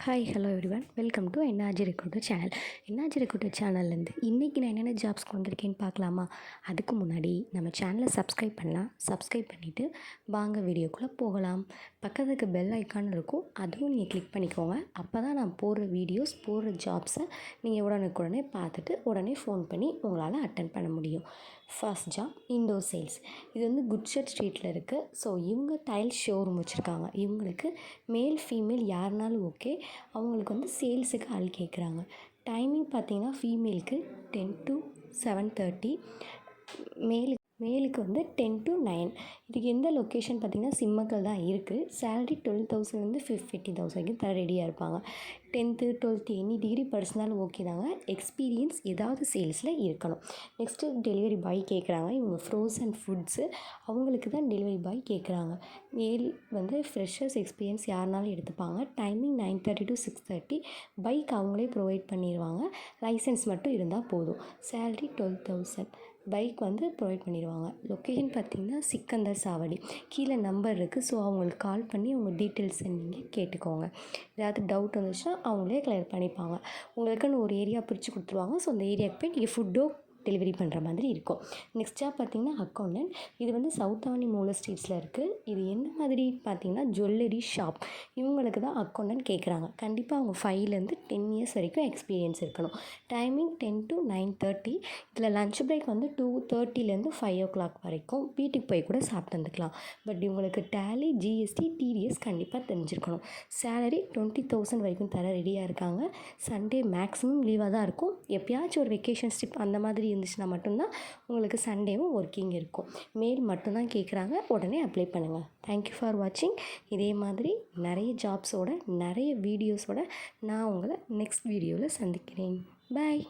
Hi hello everyone welcome to NRG recruiter channel. NRG recruiter சேனல்லேருந்து இன்றைக்கி நான் என்னென்ன ஜாப்ஸ் வந்திருக்கேன்னு பார்க்கலாமா? அதுக்கு முன்னாடி நம்ம சேனலை சப்ஸ்கிரைப் பண்ணலாம். சப்ஸ்கிரைப் பண்ணிவிட்டு வாங்க வீடியோக்குள்ளே போகலாம். பக்கத்துக்கு பெல் ஐக்கான் இருக்கும், அதுவும் நீங்கள் கிளிக் பண்ணிக்கோங்க. அப்போ தான் நான் போடுற வீடியோஸ் போடுற ஜாப்ஸை நீங்கள் உடனுக்குடனே பார்த்துட்டு உடனே ஃபோன் பண்ணி உங்களால் அட்டென்ட் பண்ண முடியும். First job indoor sales. இது வந்து குட்ஷட் ஸ்ட்ரீட்டில் இருக்குது. ஸோ இவங்க டைல் ஷோரூம் வச்சுருக்காங்க. இவங்களுக்கு மேல் ஃபீமேல் யாருனாலும் ஓகே. அவங்களுக்கு வந்து சேல்ஸுக்கு ஆள் கேட்குறாங்க. டைமிங் பார்த்திங்கன்னா ஃபீமேலுக்கு 10 to 7:30, மேலுக்கு வந்து 10 to 9. இதுக்கு எந்த லொக்கேஷன் பார்த்திங்கன்னா சிம்மக்கல் தான் இருக்குது. சேலரி 12,000 50,000 வரைக்கும் தர ரெடியாக இருப்பாங்க. 10th 12th எனி டிகிரி படிச்சிருந்தாலும் ஓகே தாங்க. எக்ஸ்பீரியன்ஸ் ஏதாவது சேல்ஸில் இருக்கணும். நெக்ஸ்ட்டு டெலிவரி பாய் கேட்குறாங்க. இவங்க ஃப்ரோசன் ஃபுட்ஸு அவங்களுக்கு தான் டெலிவரி பாய் கேட்குறாங்க. மேல் வந்து ஃப்ரெஷர்ஸ் எக்ஸ்பீரியன்ஸ் யாருனாலும் எடுத்துப்பாங்க. Timing 9:30 to 6:30. பைக் அவங்களே ப்ரொவைட் பண்ணிடுவாங்க. லைசன்ஸ் மட்டும் இருந்தால் போதும். சேலரி 12,000. பைக் வந்து ப்ரொவைட் பண்ணிடுவாங்க. லொக்கேஷன் பார்த்திங்கன்னா சிக்கந்தர் சாவடி. கீழே நம்பர் இருக்குது. ஸோ அவங்களுக்கு கால் பண்ணி உங்கள் டீட்டெயில்ஸை நீங்கள் கேட்டுக்கோங்க. ஏதாவது டவுட் வந்துச்சுன்னா அவங்களே கிளியர் பண்ணிப்பாங்க. உங்களுக்குன்னு ஒரு ஏரியா பிரித்து கொடுத்துருவாங்க. ஸோ அந்த ஏரியாவுக்கு போய் நீங்கள் ஃபுட்டோ டெலிவரி பண்ணுற மாதிரி இருக்கும். நெக்ஸ்ட் ஜாப் பார்த்திங்கன்னா அக்கௌண்டன்ட். இது வந்து சவுத் அவனி மூல ஸ்ட்ரீட்ஸில் இருக்குது. இது என்ன மாதிரி பார்த்திங்கன்னா ஜுவல்லரி ஷாப். இவங்களுக்கு தான் அக்கௌண்டன்ட் கேட்குறாங்க. கண்டிப்பாக அவங்க 5லேருந்து 10 years வரைக்கும் எக்ஸ்பீரியன்ஸ் இருக்கணும். Timing 10 to 9:30. இதில் லன்ச் பிரேக் வந்து 2:30லேருந்து 5 o'clock வரைக்கும். வீட்டுக்கு போய் கூட சாப்பிட்டு வந்துக்கலாம். பட் இவங்களுக்கு டேலி, ஜிஎஸ்டி, டிடிஎஸ் கண்டிப்பாக தெரிஞ்சிருக்கணும். சேலரி 20,000 வரைக்கும் தர ரெடியாக இருக்காங்க. சண்டே மேக்ஸிமம் லீவாக தான் இருக்கும். எப்பயாச்சும் ஒரு வெக்கேஷன் ட்ரிப் அந்த மாதிரி இருந்துச்சுன்னா மட்டும்தான் உங்களுக்கு சண்டேவும் ஒர்க்கிங் இருக்கும். மெயில் மட்டும்தான் கேட்குறாங்க. உடனே அப்ளை பண்ணுங்கள். தேங்க்யூ ஃபார் வாட்சிங். இதே மாதிரி நிறைய ஜாப்ஸோட நிறைய வீடியோஸோட நான் உங்களை நெக்ஸ்ட் வீடியோவில் சந்திக்கிறேன். பாய்.